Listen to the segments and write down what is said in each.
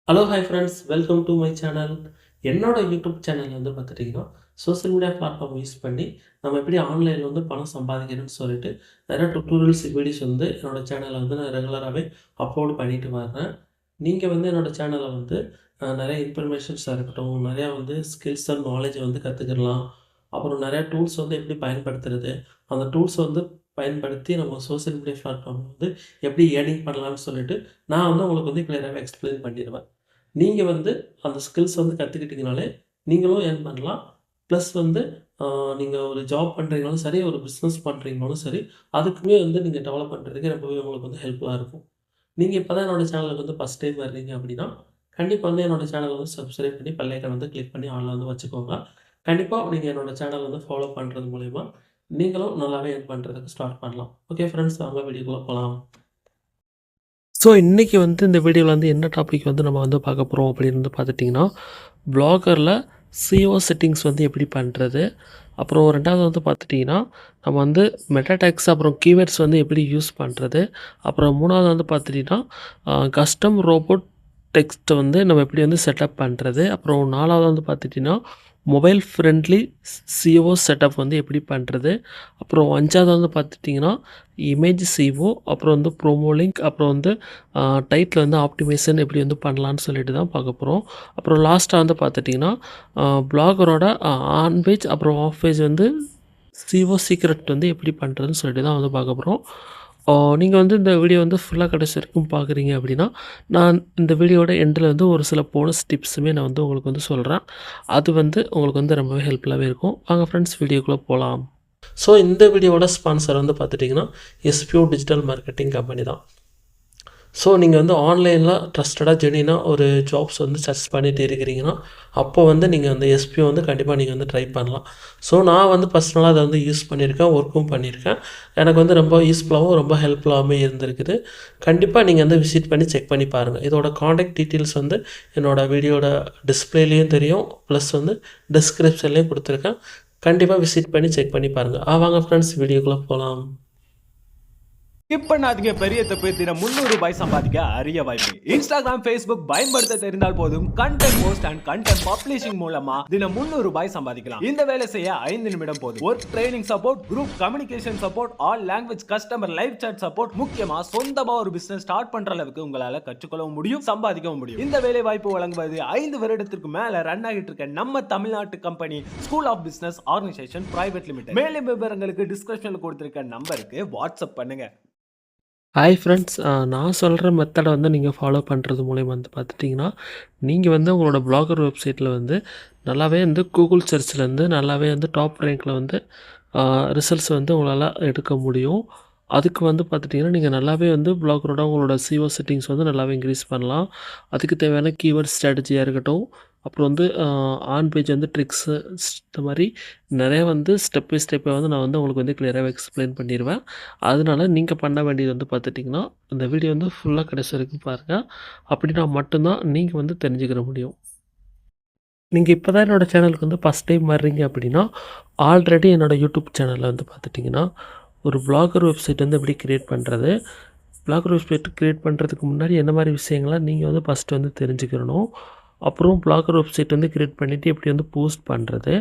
Hello hi friends, welcome to my channel. என்னோட YouTube channel வந்து பார்த்துட்டிங்கன்னா, சோஷியல் மீடியா பிளாட்ஃபார்ம் யூஸ் பண்ணி நம்ம எப்படி ஆன்லைனில் வந்து பணம் சம்பாதிக்கணும்னு சொல்லிட்டு நிறைய டுட்டோரியல்ஸ் வீடியோஸ் வந்து என்னோட சேனலில் வந்து நான் ரெகுலராகவே அப்லோட் பண்ணிட்டு வர்றேன். நீங்கள் வந்து என்னோட சேனலை வந்து நிறைய இன்ஃபர்மேஷன்ஸாக இருக்கட்டும், நிறையா வந்து ஸ்கில்ஸ் அண்ட் நாலேஜ் வந்து கற்றுக்கலாம். அப்புறம் நிறையா டூல்ஸ் வந்து எப்படி பயன்படுத்துறது, அந்த டூல்ஸ் வந்து பயன்படுத்தி நம்ம சோஷியல் மீடியா பிளாட்ஃபார்ம் வந்து எப்படி ஏர்னிங் பண்ணலாம்னு சொல்லிட்டு நான் வந்து உங்களுக்கு வந்து கிளியராகவே எக்ஸ்பிளைன் பண்ணிடுவேன். நீங்க வந்து அந்த ஸ்கில்ஸ் வந்து கத்துக்கிட்டீங்கனாலே, நீங்களும் ஏர்ன் பண்ணலாம். ப்ளஸ் வந்து அ நீங்க ஒரு ஜாப் பண்றீங்கனாலும் சரி, ஒரு பிசினஸ் பண்றீங்கனாலும் சரி, அதுக்குமே வந்து நீங்க டெவலப் பண்றதுக்கு ரொம்பவே உங்களுக்கு வந்து ஹெல்ப்ஃபுல்லா இருக்கும். நீங்க இப்ப தான் என்னோட சேனலுக்கு வந்து ஃபர்ஸ்ட் டைம் வர்றீங்க அப்படின்னா, கண்டிப்பா வந்து என்னோட சேனல வந்து சப்ஸ்கிரைப் பண்ணி பெல் ஐகான் வந்து கிளிக் பண்ணி ஆல்ல வந்து வச்சுக்கோங்க. கண்டிப்பா நீங்க என்னோட சேனல் வந்து ஃபாலோ பண்றது மூலியமா, நீங்களும் நல்லாவே ஏர்ன் பண்றதுக்கு ஸ்டார்ட் பண்ணலாம். ஓகே ஃபிரெண்ட்ஸ், வாங்க வீடியோக்குள்ள போலாம். ஸோ இன்றைக்கி வந்து இந்த வீடியோவில் வந்து என்ன டாபிக் வந்து நம்ம வந்து பார்க்க போகிறோம் அப்படின்னு வந்து பார்த்துட்டிங்கன்னா, ப்ளாகரில் சிஓ செட்டிங்ஸ் வந்து எப்படி பண்ணுறது, அப்புறம் 2வது வந்து பார்த்துட்டிங்கன்னா, நம்ம வந்து மெட்டா டேக்ஸ் அப்புறம் கீவேர்ட்ஸ் வந்து எப்படி யூஸ் பண்ணுறது, அப்புறம் 3வது வந்து பார்த்துட்டிங்கன்னா, கஸ்டம் ரோபோட் டெக்ஸ்ட்டை வந்து நம்ம எப்படி வந்து செட்டப் பண்ணுறது, அப்புறம் 4வது வந்து பார்த்துட்டிங்கன்னா, மொபைல் ஃப்ரெண்ட்லி சிஓ செட்டப் வந்து எப்படி பண்ணுறது, அப்புறம் 5வது வந்து பார்த்துட்டிங்கன்னா, இமேஜ் சிஓ, அப்புறம் வந்து ப்ரோமோ லிங்க், அப்புறம் வந்து டைட்டில் வந்து ஆப்டிமைசேஷன் எப்படி வந்து பண்ணலான்னு சொல்லிட்டு தான் பார்க்க போகிறோம். அப்புறம் லாஸ்ட்டாக வந்து பார்த்துட்டிங்கன்னா, ப்ளாகரோட ஆன் பேஜ் அப்புறம் ஆஃப் பேஜ் வந்து சிஓ சீக்ரெட் வந்து எப்படி பண்ணுறதுன்னு சொல்லிட்டு தான் வந்து பார்க்க போகிறோம். நீங்கள் வந்து இந்த வீடியோ வந்து ஃபுல்லாக கடைசி வரைக்கும் பார்க்குறீங்க அப்படின்னா, நான் இந்த வீடியோவோட எண்டில் வந்து ஒரு சில போனஸ் டிப்ஸுமே நான் வந்து உங்களுக்கு வந்து சொல்கிறேன். அது வந்து உங்களுக்கு வந்து ரொம்பவே ஹெல்ப்ஃபுல்லாகவே இருக்கும். வாங்க ஃப்ரெண்ட்ஸ், வீடியோக்குள்ளே போகலாம். ஸோ இந்த வீடியோவோட ஸ்பான்சர் வந்து பார்த்துட்டிங்கன்னா, எஸ்பிஓ டிஜிட்டல் மார்க்கெட்டிங் கம்பெனி தான். ஸோ நீங்கள் வந்து ஆன்லைனில் ட்ரஸ்டடாக ஜெனியூனாக ஒரு ஜாப்ஸ் வந்து சர்ச் பண்ணிட்டு இருக்கிறீங்கன்னா, அப்போ வந்து நீங்கள் வந்து எஸ்பிஓ வந்து கண்டிப்பாக நீங்கள் வந்து ட்ரை பண்ணலாம். ஸோ நான் வந்து பர்சனலாக அதை வந்து யூஸ் பண்ணியிருக்கேன், ஒர்க்கும் பண்ணியிருக்கேன். எனக்கு வந்து ரொம்ப யூஸ்ஃபுல்லாகவும் ரொம்ப ஹெல்ப்ஃபுல்லாகவும் இருந்திருக்குது. கண்டிப்பாக நீங்கள் வந்து விசிட் பண்ணி செக் பண்ணி பாருங்கள். இதோட காண்டாக்ட் டீட்டெயில்ஸ் வந்து என்னோடய வீடியோட டிஸ்பிளேலேயும் தெரியும், ப்ளஸ் வந்து டிஸ்கிரிப்ஷன்லேயும் கொடுத்துருக்கேன். கண்டிப்பாக விசிட் பண்ணி செக் பண்ணி பாருங்கள். வாங்க ஃப்ரெண்ட்ஸ், வீடியோக்குள்ளே போகலாம். ஸ்கிப் பண்ணாதீங்க. பெரிய தப்பு. தினம் ₹300 சம்பாதிக்க அரிய வாய்ப்பு. இன்ஸ்டாகிராம், Facebook பயன்படுத்த தெரிந்தால் போதும். Content post and content publishing மூலமா தினம் ₹300 சம்பாதிக்கலாம். இந்த வேலை செய்ய 5 நிமிடம் போதும். Work training support, group communication support, all language customer live chat support, முக்கியமா சொந்தமா ஒரு பிசினஸ் ஸ்டார்ட் பண்ற அளவுக்கு உங்களால கற்றுக்கொள்ளவும் முடியும், சம்பாதிக்கவும் முடியும். இந்த வேலை வாய்ப்பு வழங்குவது 5 வருடத்திற்கு மேல ரன் ஆகிட்டு இருக்க நம்ம தமிழ்நாட்டு company school of business organisation private limited. மேலும் விவரங்களுக்கு டிஸ்கிரிப்ஷன்ல கொடுத்திருக்க நம்பருக்கு வாட்ஸ்அப் பண்ணுங்க. ஹாய் ஃப்ரெண்ட்ஸ், நான் சொல்கிற மெத்தடை வந்து நீங்கள் ஃபாலோ பண்ணுறது மூலிமா வந்து பார்த்துட்டிங்கன்னா, நீங்கள் வந்து உங்களோட ப்ளாகர் வெப்சைட்டில் வந்து நல்லாவே வந்து கூகுள் சர்ச்லேருந்து நல்லாவே வந்து டாப் ரேங்க்கில் வந்து ரிசல்ட்ஸ் வந்து உங்களால் எடுக்க முடியும். அதுக்கு வந்து பார்த்துட்டிங்கன்னா, நீங்கள் நல்லாவே வந்து ப்ளாகரோட உங்களோட சிஓ செட்டிங்ஸ் வந்து நல்லாவே இன்க்ரீஸ் பண்ணலாம். அதுக்கு தேவையான கீவேர்ட் ஸ்ட்ராட்டஜியாக இருக்கட்டும், அப்புறம் வந்து ஆன் பேஜ் வந்து ட்ரிக்ஸு இந்த மாதிரி நிறைய வந்து ஸ்டெப் பை ஸ்டெப்பை வந்து நான் வந்து உங்களுக்கு வந்து கிளியராகவே எக்ஸ்பிளைன் பண்ணிடுவேன். அதனால நீங்கள் பண்ண வேண்டியது வந்து பார்த்துட்டிங்கன்னா, இந்த வீடியோ வந்து ஃபுல்லாக கடைசி வரைக்கும் பாருங்கள். அப்படின்னா மட்டும்தான் நீங்கள் வந்து தெரிஞ்சுக்கிற முடியும். நீங்கள் இப்போ தான் என்னோடய சேனலுக்கு வந்து ஃபஸ்ட் டைம் வர்றீங்க அப்படின்னா, ஆல்ரெடி என்னோடய யூடியூப் சேனலில் வந்து பார்த்துட்டிங்கன்னா, ஒரு வ்ளாகர் வெப்சைட் வந்து எப்படி கிரியேட் பண்ணுறது, வ்ளாகர் வெப்சைட் கிரியேட் பண்ணுறதுக்கு முன்னாடி என்ன மாதிரி விஷயங்கள்லாம் நீங்கள் வந்து ஃபஸ்ட்டு வந்து தெரிஞ்சுக்கிறணும். அப்புறம் ப்ளாகர் வெப்சைட் வந்து கிரியேட் பண்ணிவிட்டு எப்படி வந்து போஸ்ட் பண்ணுறது,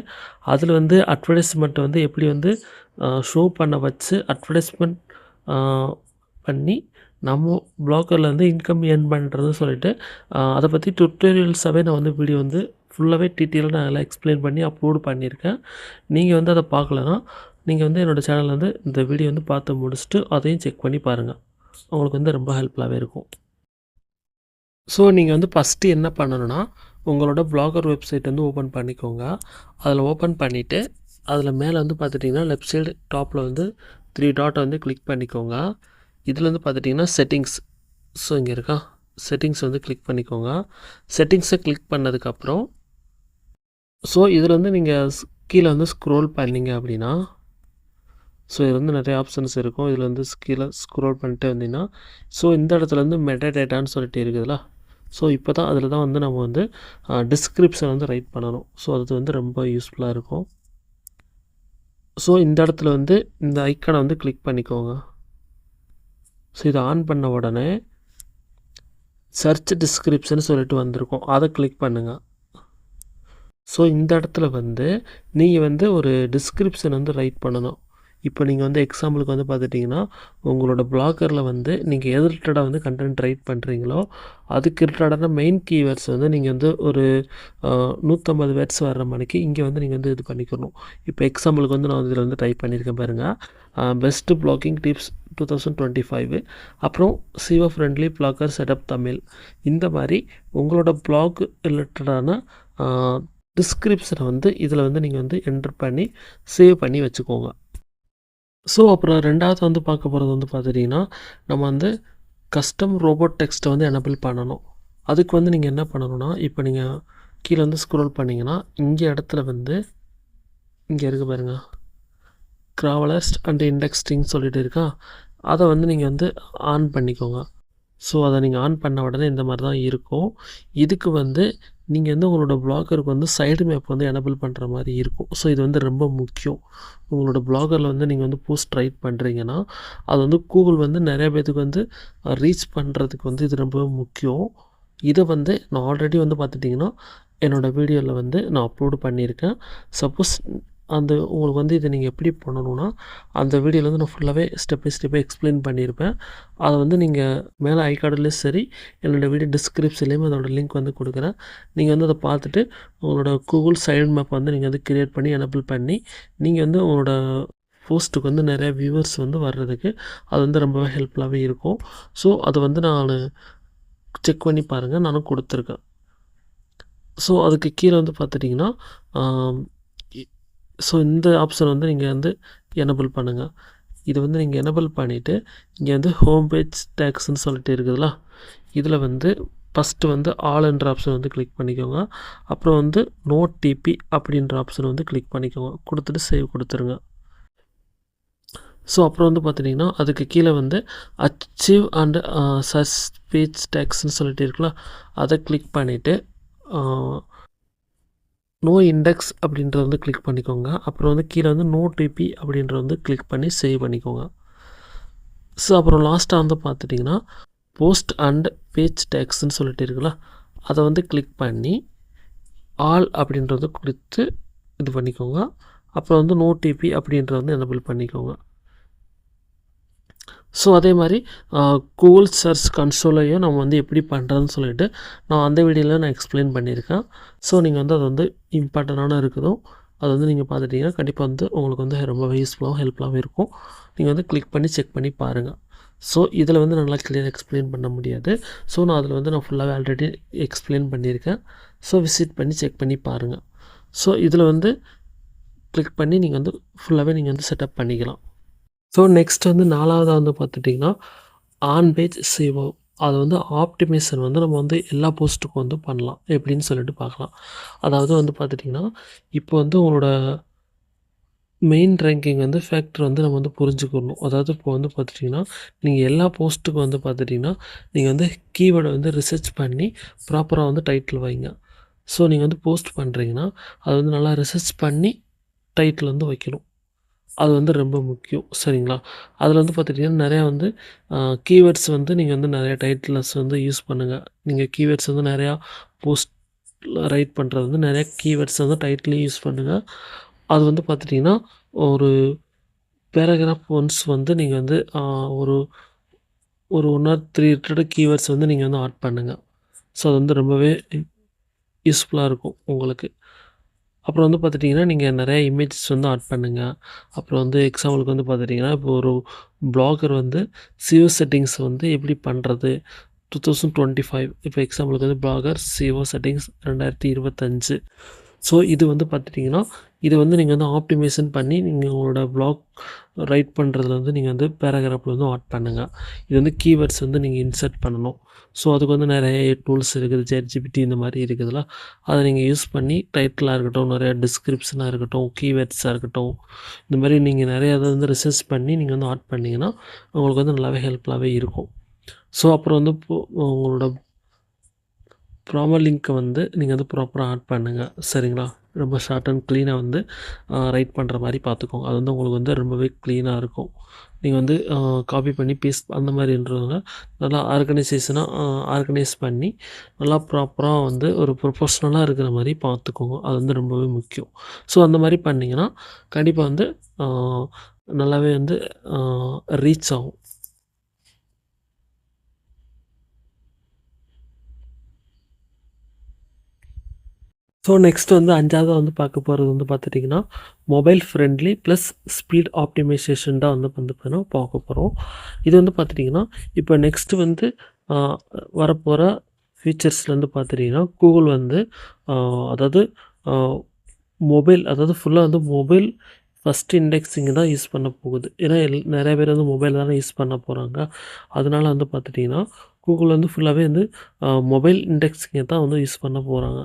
அதில் வந்து அட்வர்டைஸ்மெண்ட் வந்து எப்படி வந்து ஷோ பண்ண வச்சு அட்வர்டைஸ்மெண்ட் பண்ணி நம்ம ப்ளாகரில் வந்து இன்கம் ஏர்ன் பண்ணுறதுன்னு சொல்லிட்டு அதை பற்றி டுட்டோரியல்ஸாகவே நான் வந்து வீடியோ வந்து ஃபுல்லாகவே டீட்டெயிலாக நான் எல்லாம் எக்ஸ்பிளைன் பண்ணி அப்லோட் பண்ணியிருக்கேன். நீங்கள் வந்து அதை பார்க்கலன்னா, நீங்கள் வந்து என்னோடய சேனலில் வந்து இந்த வீடியோ வந்து பார்த்து முடிச்சுட்டு அதையும் செக் பண்ணி பாருங்கள். உங்களுக்கு வந்து ரொம்ப ஹெல்ப்ஃபுல்லாகவே இருக்கும். ஸோ நீங்கள் வந்து ஃபஸ்ட்டு என்ன பண்ணணுன்னா, உங்களோட ப்ளாகர் வெப்சைட் வந்து ஓப்பன் பண்ணிக்கோங்க. அதில் ஓப்பன் பண்ணிவிட்டு, அதில் மேலே வந்து பார்த்துட்டிங்கன்னா லெஃப்ட் சைடு டாப்பில் வந்து 3 டாட்டை வந்து கிளிக் பண்ணிக்கோங்க. இதில் வந்து பார்த்துட்டிங்கன்னா செட்டிங்ஸ், ஸோ இங்கே இருக்கா, செட்டிங்ஸ் வந்து கிளிக் பண்ணிக்கோங்க. செட்டிங்ஸை கிளிக் பண்ணதுக்கப்புறம், ஸோ இதில் வந்து நீங்கள் கீழே வந்து ஸ்க்ரோல் பண்ணிங்க அப்படின்னா, ஸோ இதில் வந்து நிறைய ஆப்ஷன்ஸ் இருக்கும். இதில் வந்து கீழே ஸ்க்ரோல் பண்ணிட்டே வந்தீங்கன்னா, ஸோ இந்த இடத்துல வந்து மெட்டா டேட்டான்னு சொல்லிட்டு இருக்குதுல்ல, ஸோ இப்போ தான் அதில் தான் வந்து நம்ம வந்து டிஸ்கிரிப்ஷன் வந்து ரைட் பண்ணணும். ஸோ அது வந்து ரொம்ப யூஸ்ஃபுல்லாக இருக்கும். ஸோ இந்த இடத்துல வந்து இந்த ஐக்கானை வந்து கிளிக் பண்ணிக்கோங்க. ஸோ இதை ஆன் பண்ண உடனே சர்ச் டிஸ்கிரிப்ஷன் சொல்லிட்டு வந்திருக்கும். அதை கிளிக் பண்ணுங்கள். ஸோ இந்த இடத்துல வந்து நீங்கள் வந்து ஒரு டிஸ்கிரிப்ஷன் வந்து ரைட் பண்ணணும். இப்போ நீங்கள் வந்து எக்ஸாம்பிளுக்கு வந்து பார்த்துட்டிங்கன்னா உங்களோட ப்ளாகரில் வந்து நீங்கள் எது ரிலேட்டடாக வந்து கண்டென்ட் ரைட் பண்ணுறீங்களோ அதுக்கு ரிலேட்டடான மெயின் கீவேர்ட்ஸ் வந்து நீங்கள் வந்து ஒரு 150 வேர்ட்ஸ் வர்ற மணிக்கு இங்கே வந்து நீங்கள் வந்து இது பண்ணிக்கணும். இப்போ எக்ஸாம்பிளுக்கு வந்து நான் இதில் வந்து டைப் பண்ணியிருக்கேன் பாருங்கள், பெஸ்ட்டு ப்ளாகிங் டிப்ஸ் 2025, அப்புறம் சிவ ஃப்ரெண்ட்லி ப்ளாகர் செட்டப் தமிழ். இந்த மாதிரி உங்களோட ப்ளாக் ரிலேட்டடான டிஸ்கிரிப்ஷனை வந்து இதில் வந்து நீங்கள் வந்து என்டர் பண்ணி சேவ் பண்ணி வச்சுக்கோங்க. ஸோ அப்புறம் ரெண்டாவது வந்து பார்க்க போகிறது வந்து பார்த்துட்டிங்கன்னா நம்ம வந்து கஸ்டம் ரோபோட் டெக்ஸ்ட்டை வந்து எனபிள் பண்ணணும். அதுக்கு வந்து நீங்கள் என்ன பண்ணணும்னா இப்போ நீங்கள் கீழே வந்து ஸ்க்ரோல் பண்ணிங்கன்னா இங்கே இடத்துல வந்து இங்கே இருக்குது பாருங்கள், க்ராவலர்ஸ் அண்ட் இண்டெக்ஸ்டிங் சொல்லிட்டு இருக்கா, அதை வந்து நீங்கள் வந்து ஆன் பண்ணிக்கோங்க. ஸோ அதை நீங்கள் ஆன் பண்ண உடனே இந்த மாதிரி தான் இருக்கும். இதுக்கு வந்து நீங்கள் வந்து உங்களோட ப்ளாகருக்கு வந்து சைடு மேப் வந்து எனபிள் பண்ணுற மாதிரி இருக்கும். ஸோ இது வந்து ரொம்ப முக்கியம். உங்களோட ப்ளாகரில் வந்து நீங்கள் வந்து போஸ்ட் ரைட் பண்ணுறீங்கன்னா அது வந்து கூகுள் வந்து நிறைய பேத்துக்கு வந்து ரீச் பண்ணுறதுக்கு வந்து இது ரொம்ப முக்கியம். இதை வந்து நான் ஆல்ரெடி வந்து பார்த்துட்டிங்கன்னா என்னோடய வீடியோவில் வந்து நான் அப்லோடு பண்ணியிருக்கேன். சப்போஸ் அந்த உங்களுக்கு வந்து இதை நீங்கள் எப்படி பண்ணணுன்னா அந்த வீடியோவில் வந்து நான் ஃபுல்லாகவே ஸ்டெப் பை ஸ்டெப்பாக எக்ஸ்பிளைன் பண்ணியிருப்பேன். அதை வந்து நீங்கள் மேலே ஐகார்டுலேயும் சரி என்னோடய வீடியோ டிஸ்கிரிப்ஷன்லேயும் அதோட லிங்க் வந்து கொடுக்குறேன். நீங்கள் வந்து அதை பார்த்துட்டு உங்களோட கூகுள் சைடு மேப் வந்து நீங்கள் வந்து கிரியேட் பண்ணி எனபிள் பண்ணி நீங்கள் வந்து உங்களோட போஸ்ட்டுக்கு வந்து நிறையா வியூவர்ஸ் வந்து வர்றதுக்கு அது வந்து ரொம்பவே ஹெல்ப்ஃபுல்லாகவே இருக்கும். ஸோ அதை வந்து நான் செக் பண்ணி பாருங்கள், நானும் கொடுத்துருக்கேன். ஸோ அதுக்கு கீழே வந்து பார்த்துட்டிங்கன்னா ஸோ இந்த ஆப்ஷன் வந்து நீங்கள் வந்து எனபிள் பண்ணுங்கள். இது வந்து நீங்கள் எனபிள் பண்ணிவிட்டு இங்கே வந்து ஹோம் பேஜ் டேக்ஸ்ன்னு சொல்லிட்டு இருக்குதுல்ல, இதில் வந்து ஃபஸ்ட்டு வந்து ஆல் என்ற ஆப்ஷன் வந்து கிளிக் பண்ணிக்கோங்க. அப்புறம் வந்து நோ டிபி அப்படின்ற ஆப்ஷன் வந்து கிளிக் பண்ணிக்கோங்க, கொடுத்துட்டு சேவ் கொடுத்துருங்க. ஸோ அப்புறம் வந்து பார்த்துட்டிங்கன்னா அதுக்கு கீழே வந்து அச்சீவ் அண்ட் சர்ச் பேஜ் டேக்ஸ்ன்னு சொல்லிட்டு இருக்குல்ல, அதை கிளிக் பண்ணிவிட்டு நோ இண்டெக்ஸ் அப்படின்றத வந்து கிளிக் பண்ணிக்கோங்க. அப்புறம் வந்து கீழே வந்து நோ டிபி அப்படின்றத வந்து கிளிக் பண்ணி சேவ் பண்ணிக்கோங்க. ஸோ அப்புறம் லாஸ்ட்டாக வந்து பார்த்துட்டிங்கன்னா போஸ்ட் அண்ட் பேஜ் டேக்ஸ்ன்னு சொல்லிட்டு இருக்குல்ல, அதை வந்து கிளிக் பண்ணி ஆல் அப்படின்றத கொடுத்து இது பண்ணிக்கோங்க. அப்புறம் வந்து நோ டிபி அப்படின்றத வந்து எனபிள் பண்ணிக்கோங்க. ஸோ அதே மாதிரி கூகுள் சர்ச் கன்சோலையும் நம்ம வந்து எப்படி பண்ணுறதுன்னு சொல்லிட்டு நான் அந்த வீடியோவில் நான் எக்ஸ்பிளைன் பண்ணியிருக்கேன். ஸோ நீங்கள் வந்து அது வந்து இம்பார்ட்டண்டான இருக்குதோ அது வந்து நீங்கள் பார்த்துட்டிங்கன்னா கண்டிப்பாக வந்து உங்களுக்கு வந்து ரொம்ப யூஸ்ஃபுல்லாகவும் ஹெல்ப்ஃபுல்லாகவும் இருக்கும். நீங்கள் வந்து கிளிக் பண்ணி செக் பண்ணி பாருங்கள். ஸோ இதில் வந்து நல்லா கிளியர் எக்ஸ்பிளைன் பண்ண முடியாது. ஸோ நான் அதில் வந்து நான் ஃபுல்லாகவே ஆல்ரெடி எக்ஸ்பிளைன் பண்ணியிருக்கேன். ஸோ விசிட் பண்ணி செக் பண்ணி பாருங்கள். ஸோ இதில் வந்து கிளிக் பண்ணி நீங்கள் வந்து ஃபுல்லாகவே நீங்கள் வந்து செட்டப் பண்ணிக்கலாம். ஸோ நெக்ஸ்ட் வந்து 4வதாக வந்து பார்த்துட்டிங்கன்னா ஆன் பேஜ் SEO. அது வந்து ஆப்டிமேஷன் வந்து நம்ம வந்து எல்லா போஸ்ட்டுக்கும் வந்து பண்ணலாம் எப்படின்னு சொல்லிட்டு பார்க்கலாம். அதாவது வந்து பார்த்துட்டிங்கன்னா இப்போ வந்து உங்களோட மெயின் ரேங்கிங் வந்து ஃபேக்டர் வந்து நம்ம வந்து புரிஞ்சுக்கணும். அதாவது இப்போ வந்து பார்த்துட்டிங்கன்னா நீங்கள் எல்லா போஸ்ட்டுக்கும் வந்து பார்த்துட்டிங்கன்னா நீங்கள் வந்து கீவேர்டை வந்து ரிசர்ச் பண்ணி ப்ராப்பராக வந்து டைட்டில் வைங்க. ஸோ நீங்கள் வந்து போஸ்ட் பண்ணுறீங்கன்னா அது வந்து நல்லா ரிசர்ச் பண்ணி டைட்டில் வந்து வைக்கணும். அது வந்து ரொம்ப முக்கியம், சரிங்களா? அதில் வந்து பார்த்துட்டிங்கன்னா நிறையா வந்து கீவேர்ட்ஸ் வந்து நீங்கள் வந்து நிறையா டைட்டில்ஸ் வந்து யூஸ் பண்ணுங்கள். நீங்கள் கீவேர்ட்ஸ் வந்து நிறையா போஸ்ட் ரைட் பண்ணுறது வந்து நிறையா கீவேர்ட்ஸ் வந்து டைட்டிலையும் யூஸ் பண்ணுங்கள். அது வந்து பார்த்துட்டிங்கன்னா ஒரு பேராகிராஃப் ஒன்ஸ் வந்து நீங்கள் வந்து ஒரு 1 or 3 ரிலேட்டட் கீவேர்ட்ஸ் வந்து நீங்கள் வந்து ஆட் பண்ணுங்கள். ஸோ அது வந்து ரொம்பவே யூஸ்ஃபுல்லாக இருக்கும் உங்களுக்கு. அப்புறம் வந்து பார்த்துட்டிங்கன்னா நீங்கள் நிறையா இமேஜஸ் வந்து ஆட் பண்ணுங்கள். அப்புறம் வந்து எக்ஸாம்பிளுக்கு வந்து பார்த்துட்டிங்கன்னா இப்போ ஒரு ப்ளாகர் வந்து SEO செட்டிங்ஸ் வந்து எப்படி பண்ணுறது 2025. இப்போ எக்ஸாம்பிளுக்கு வந்து ப்ளாகர் SEO செட்டிங்ஸ் 2025. ஸோ இது வந்து பார்த்துட்டிங்கன்னா இது வந்து நீங்கள் வந்து ஆப்டிமேஷன் பண்ணி நீங்கள் உங்களோட ப்ளாக் ரைட் பண்ணுறதுல வந்து நீங்கள் வந்து பேராகிராஃபில் வந்து ஆட் பண்ணுங்கள். இது வந்து கீவேர்ட்ஸ் வந்து நீங்கள் இன்சர்ட் பண்ணணும். ஸோ அதுக்கு வந்து நிறைய டூல்ஸ் இருக்குது, ChatGPT இந்த மாதிரி இருக்குதுல்ல, அதை நீங்கள் யூஸ் பண்ணி டைட்டிலாக இருக்கட்டும், நிறையா டிஸ்கிரிப்ஷனாக இருக்கட்டும், கீவேர்ட்ஸாக இருக்கட்டும், இந்த மாதிரி நீங்கள் நிறையா அதை வந்து ரிசர்ச் பண்ணி நீங்கள் வந்து ஆட் பண்ணிங்கன்னா உங்களுக்கு வந்து நல்லாவே ஹெல்ப்ஃபுல்லாகவே இருக்கும். ஸோ அப்புறம் வந்து உங்களோட ப்ராப்பர் லிங்க்கை வந்து நீங்கள் வந்து ப்ராப்பராக ஆட் பண்ணுங்கள், சரிங்களா? ரொம்ப ஷார்ட் அண்ட் க்ளீனாக வந்து ரைட் பண்ணுற மாதிரி பார்த்துக்கோங்க. அது வந்து உங்களுக்கு வந்து ரொம்பவே க்ளீனாக இருக்கும். நீங்கள் வந்து காப்பி பண்ணி பேஸ்ட் அந்த மாதிரின்றவங்க நல்லா ஆர்கனைஸ் பண்ணி நல்லா ப்ராப்பராக வந்து ஒரு ப்ரொஃபஷ்னலாக இருக்கிற மாதிரி பார்த்துக்கோங்க. அது வந்து ரொம்பவே முக்கியம். ஸோ அந்த மாதிரி பண்ணிங்கன்னா கண்டிப்பாக வந்து நல்லாவே வந்து ரீச் ஆகும். ஸோ நெக்ஸ்ட் வந்து 5வது வந்து பார்க்க போகிறது வந்து பார்த்துட்டிங்கன்னா, mobile friendly plus speed optimisation தான் வந்து பார்த்தீங்கன்னா பார்க்க போகிறோம். இது வந்து பார்த்துட்டிங்கன்னா, இப்போ நெக்ஸ்ட்டு வந்து அ வரப்போகிற ஃபியூச்சர்ஸில் வந்து பார்த்துட்டிங்கன்னா, கூகுள் வந்து அதாவது அ அதாவது ஃபுல்லாக வந்து மொபைல் ஃபஸ்ட் இண்டெக்ஸிங் தான் யூஸ் பண்ண போகுது. ஏன்னா நெறைய பேர் வந்து மொபைல் தானே யூஸ் பண்ண போகிறாங்க. அதனால வந்து பார்த்துட்டிங்கன்னா, கூகுள் வந்து ஃபுல்லாகவே வந்து மொபைல் இண்டெக்ஸிங்கை தான் வந்து யூஸ் பண்ண போகிறாங்க.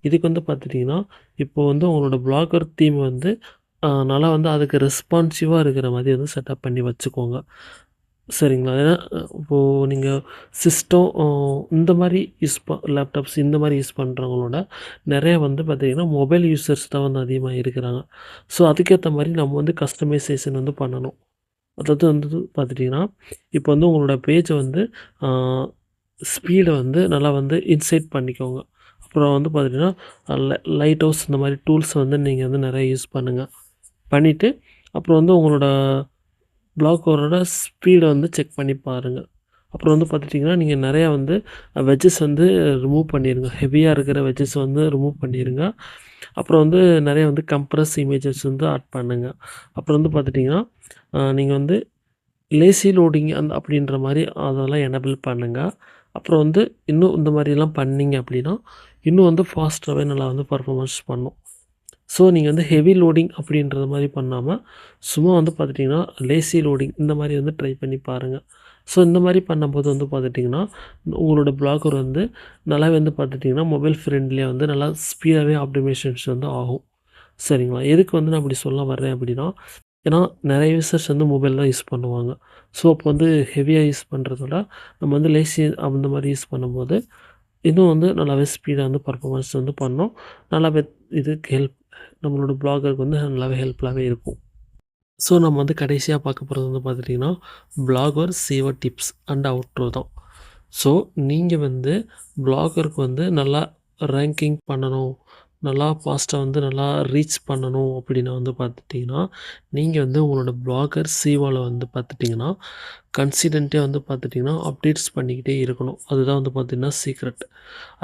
இதுக்கு வந்து பார்த்துட்டிங்கன்னா, இப்போ வந்து உங்களோட ப்ளாகர் தீம் வந்து நல்லா வந்து அதுக்கு ரெஸ்பான்சிவாக இருக்கிற மாதிரி வந்து செட்டப் பண்ணி வச்சுக்கோங்க. சரிங்களா? ஏன்னா இப்போது நீங்கள் சிஸ்டம் இந்த மாதிரி லேப்டாப்ஸ் இந்த மாதிரி யூஸ் பண்ணுறவங்களோட நிறைய வந்து பார்த்திங்கன்னா, மொபைல் யூசர்ஸ் தான் வந்து அதிகமாக இருக்கிறாங்க. ஸோ அதுக்கேற்ற மாதிரி நம்ம வந்து கஸ்டமைசேஷன் வந்து பண்ணணும். அதாவது வந்து பார்த்துட்டிங்கன்னா, இப்போ வந்து உங்களோட பேஜ வந்து ஆ ஸ்பீட வந்து நல்லா வந்து இன்சைட் பண்ணிக்கோங்க. அப்புறம் வந்து பார்த்துட்டிங்கன்னா, லைட் ஹவுஸ் இந்த மாதிரி டூல்ஸ வந்து நீங்கள் வந்து நிறைய யூஸ் பண்ணுங்க. பண்ணிவிட்டு அப்புறம் வந்து உங்களோட ப்ளாக்கரோட ஸ்பீட வந்து செக் பண்ணி பாருங்க. அப்புறம் வந்து பார்த்துட்டிங்கன்னா, நீங்க நெறையா வந்து வெட்ஜஸ் வந்து ரிமூவ் பண்ணிருங்க. ஹெவியா இருக்கிற வெட்ஜஸ் வந்து ரிமூவ் பண்ணிருங்க. அப்புறம் வந்து நெறைய வந்து கம்ப்ரஸ் இமேஜஸ் வந்து ஆட் பண்ணுங்க. அப்புறம் வந்து பார்த்துட்டிங்கன்னா, நீங்க வந்து லேசி லோடிங் அப்படின்ற மாரி அதெல்லாம் எனேபிள் பண்ணுங்க. அப்புறம் வந்து இன்னும் இந்த மாரிலாம் பண்ணீங்க அப்படின்னா, இன்னும் வந்து ஃபாஸ்ட்டாவே நல்லா வந்து பெர்ஃபார்மன்ஸ் பண்ணும். ஸோ நீங்க வந்து ஹெவி லோடிங் அப்படின்றது மாரி பண்ணாம, சும்மா வந்து பார்த்துட்டிங்கன்னா, லேசி லோடிங் இந்த மாரி வந்து ட்ரை பண்ணி பாருங்க. ஸோ இந்த மாரி பண்ணும்போது வந்து பார்த்துட்டிங்கன்னா, உங்களோட ப்ளாகர் வந்து நல்லாவே வந்து பார்த்துட்டிங்கன்னா, மொபைல் ஃப்ரெண்ட்லியா வந்து நல்லா ஸ்பீடாவே ஆப்டிமைசேஷன்ஸ் வந்து ஆகும். சரிங்களா? எதுக்கு வந்து நான் இப்படி சொல்ல வர்றேன் அப்படின்னா, ஏன்னா நெறைய யூசர்ஸ் வந்து மொபைல் தான் யூஸ் பண்ணுவாங்க. ஸோ அப்போ வந்து ஹெவியா யூஸ் பண்றத விட, நம்ம வந்து லேசி அந்த மாரி யூஸ் பண்ணும்போது, இன்னும் வந்து நல்லாவே ஸ்பீடா வந்து பெர்ஃபார்மன்ஸ் வந்து பண்ணும். நல்லாவே இதுக்கு நம்மளோட ப்ளாகருக்கு வந்து நல்லாவே ஹெல்ப்ஃபுல்லாவே இருக்கும். ஸோ நம்ம வந்து கடைசியா பார்க்க போறது வந்து பார்த்துட்டிங்கன்னா, Blogger saver tips and outro தான். ஸோ நீங்க வந்து ப்ளாகருக்கு வந்து நல்லா ரேங்கிங் பண்ணணும், நல்லா ஃபாஸ்ட்டா வந்து நல்லா ரீச் பண்ணணும் அப்படின்னு வந்து பார்த்துட்டிங்கன்னா, நீங்க வந்து உங்களோட ப்ளாகர் சிஓல வந்து பார்த்துட்டிங்கன்னா, கன்சிஸ்டன்ட்டா வந்து பார்த்துட்டிங்கன்னா, அப்டேட்ஸ் பண்ணிக்கிட்டே இருக்கணும். அதுதான் வந்து பார்த்திங்கன்னா சீக்ரெட்.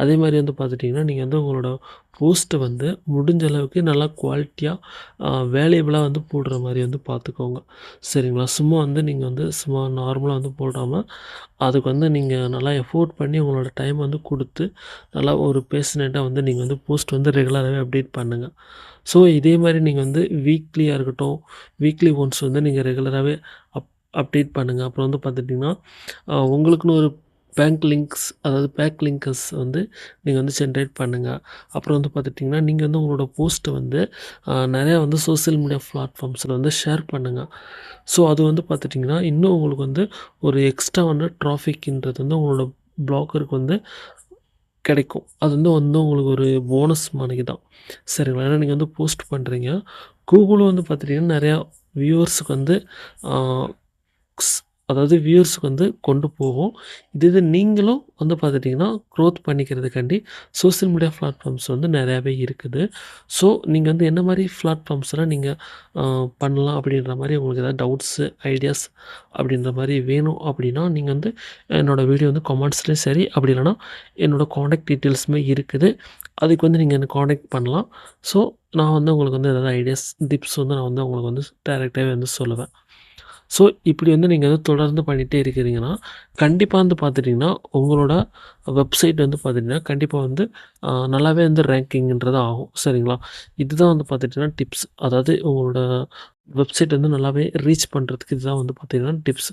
அதே மாரி வந்து பார்த்துட்டிங்கன்னா, நீங்க வந்து உங்களோட போஸ்ட்ட வந்து முடிஞ்ச அளவுக்கு நல்லா குவாலிட்டியா வேல்யூபிளா வந்து போடுற மாரி வந்து பார்த்துக்கோங்க. சரிங்களா? சும்மா வந்து நீங்க வந்து சும்மா நார்மலா வந்து போடாம, அதுக்கு வந்து நீங்க நல்லா எஃபோர்ட் பண்ணி உங்களோட டைம் வந்து குடுத்து, நல்லா ஒரு பேஷனேட்டா வந்து நீங்க வந்து போஸ்ட் வந்து ரெகுலராவே அப்டேட் பண்ணுங்க. ஸோ இதே மாரி நீங்க வந்து வீக்லியா இருக்கட்டும், வீக்லி ஒன்ஸ் வந்து நீங்க ரெகுலராவே அப் அப்டேட் பண்ணுங்க. அப்புறம் வந்து பார்த்துட்டிங்கன்னா, உங்களுக்குன்னு ஒரு பேக் லிங்கர்ஸ் வந்து நீங்க வந்து ஜென்ரேட் பண்ணுங்க. அப்புறம் வந்து பார்த்துட்டிங்கன்னா, நீங்க வந்து உங்களோட போஸ்ட்ட வந்து நெறையா வந்து சோசியல் மீடியா பிளாட்ஃபார்ம்ஸ்ல வந்து ஷேர் பண்ணுங்க. ஸோ அது வந்து பார்த்துட்டிங்கன்னா, இன்னும் உங்களுக்கு வந்து ஒரு எக்ஸ்ட்ரா வந்து டிராஃபிக்ன்றது வந்து உங்களோட ப்ளாகருக்கு வந்து கிடைக்கும். அது வந்து உங்களுக்கு ஒரு போனஸ் மாரி தான். சரிங்களா? ஏன்னா நீங்க வந்து போஸ்ட் பண்றீங்க. கூகுளும் வந்து பார்த்துட்டிங்கன்னா, நெறையா வியூவர்ஸுக்கு வந்து ஆ ஸ் அதாவது வியூவர்ஸ்க்கு வந்து கொண்டு போகும். இது நீங்களும் வந்து பார்த்துட்டிங்கன்னா, குரோத் பண்ணிக்கிறதுக்காண்டி சோசியல் மீடியா பிளாட்ஃபார்ம்ஸ் வந்து நெறையாவே இருக்குது. ஸோ நீங்க வந்து என்ன மாரி பிளாட்ஃபார்ம்ஸ்லாம் நீங்க அ பண்ணலாம் அப்படின்ற மாரி உங்களுக்கு ஏதாவது டவுட்ஸு, ஐடியாஸ் அப்படின்ற மாரி வேணும் அப்படின்னா, நீங்க வந்து என்னோட வீடியோ வந்து கமெண்ட்ஸ்லயும் சரி, அப்படி இல்லன்னா என்னோட கான்டாக்ட் டீட்டெயில்ஸுமே இருக்குது. அதுக்கு வந்து நீங்க என்ன கான்டாக்ட் பண்ணலாம். ஸோ நான் வந்து உங்களுக்கு வந்து ஏதாவது ஐடியாஸ், டிப்ஸ் வந்து நான் வந்து உங்களுக்கு வந்து டைரக்ட்டாவே வந்து சொல்லுவேன். ஸோ இப்படி வந்து நீங்க வந்து தொடர்ந்து பண்ணிட்டே இருக்கிறீங்கன்னா, கண்டிப்பா வந்து பார்த்துட்டீங்கன்னா, உங்களோட வெப்சைட் வந்து பார்த்துட்டீங்கன்னா, கண்டிப்பா வந்து நல்லாவே வந்து ரேங்கிங்ன்றது ஆகும். சரிங்களா? இதுதான் வந்து பார்த்துட்டீங்கன்னா டிப்ஸ். அதாவது உங்களோட வெப்சைட் வந்து நல்லாவே ரீச் பண்றதுக்கு இதுதான் வந்து பார்த்தீங்கன்னா டிப்ஸ்.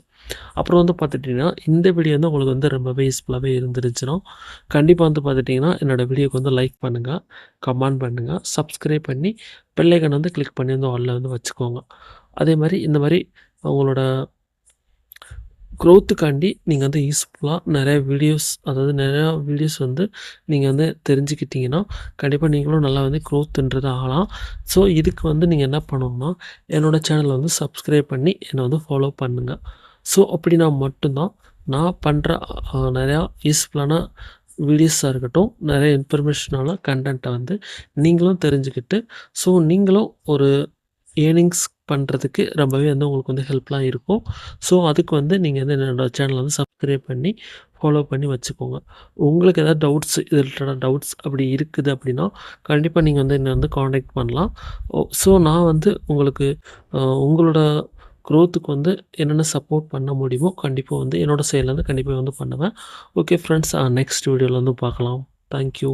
அப்புறம் வந்து பார்த்துட்டீங்கன்னா, இந்த வீடியோ வந்து உங்களுக்கு வந்து ரொம்பவே யூஸ்ஃபுல்லாவே இருந்துருந்துச்சுன்னா, கண்டிப்பா வந்து பார்த்துட்டீங்கன்னா, என்னோட வீடியோக்கு வந்து லைக் பண்ணுங்க, கமெண்ட் பண்ணுங்க, சப்ஸ்கிரைப் பண்ணி பெல் ஐகான் வந்து கிளிக் பண்ணி வந்து ஆல்ல வந்து வச்சுக்கோங்க. அதே மாரி இந்த மாரி உங்களோட க்ரோத்துக்காண்டி நீங்கள் வந்து யூஸ்ஃபுல்லாக நிறைய வீடியோஸ் அதாவது நிறையா வீடியோஸ் வந்து நீங்கள் வந்து தெரிஞ்சுக்கிட்டீங்கன்னா கண்டிப்பாக நீங்களும் நல்லா வந்து க்ரோத்துன்றது ஆகலாம். ஸோ இதுக்கு வந்து நீங்கள் என்ன பண்ணணும்னா என்னோட சேனலை வந்து சப்ஸ்கிரைப் பண்ணி என்னை வந்து ஃபாலோ பண்ணுங்கள். ஸோ அப்படின்னா மட்டும்தான் நான் பண்ணுற நிறையா யூஸ்ஃபுல்லான வீடியோஸாக இருக்கட்டும், நிறைய இன்ஃபர்மேஷனான கன்டென்ட்டை வந்து நீங்களும் தெரிஞ்சுக்கிட்டு, ஸோ நீங்களும் ஒரு ஏர்னிங்ஸ் பண்ணுறதுக்கு ரொம்பவே வந்து உங்களுக்கு வந்து ஹெல்ப்ஃபுல்லாக இருக்கும். ஸோ அதுக்கு வந்து நீங்கள் வந்து என்னோட சேனலை வந்து சப்ஸ்கிரைப் பண்ணி ஃபாலோ பண்ணி வச்சுக்கோங்க. உங்களுக்கு ஏதாவது டவுட்ஸ் இது ரிலேட்டடான டவுட்ஸ் அப்படி இருக்குது அப்படின்னா கண்டிப்பாக நீங்கள் வந்து என்னை வந்து காண்டாக்ட் பண்ணலாம். ஸோ நான் வந்து உங்களுக்கு உங்களோட க்ரோத்துக்கு வந்து என்னென்ன சப்போர்ட் பண்ண முடியுமோ கண்டிப்பாக வந்து என்னோட சைட்லேருந்து கண்டிப்பாக வந்து பண்ணுவேன். ஓகே ஃப்ரெண்ட்ஸ், நெக்ஸ்ட் வீடியோவில் வந்து பார்க்கலாம். Thank you.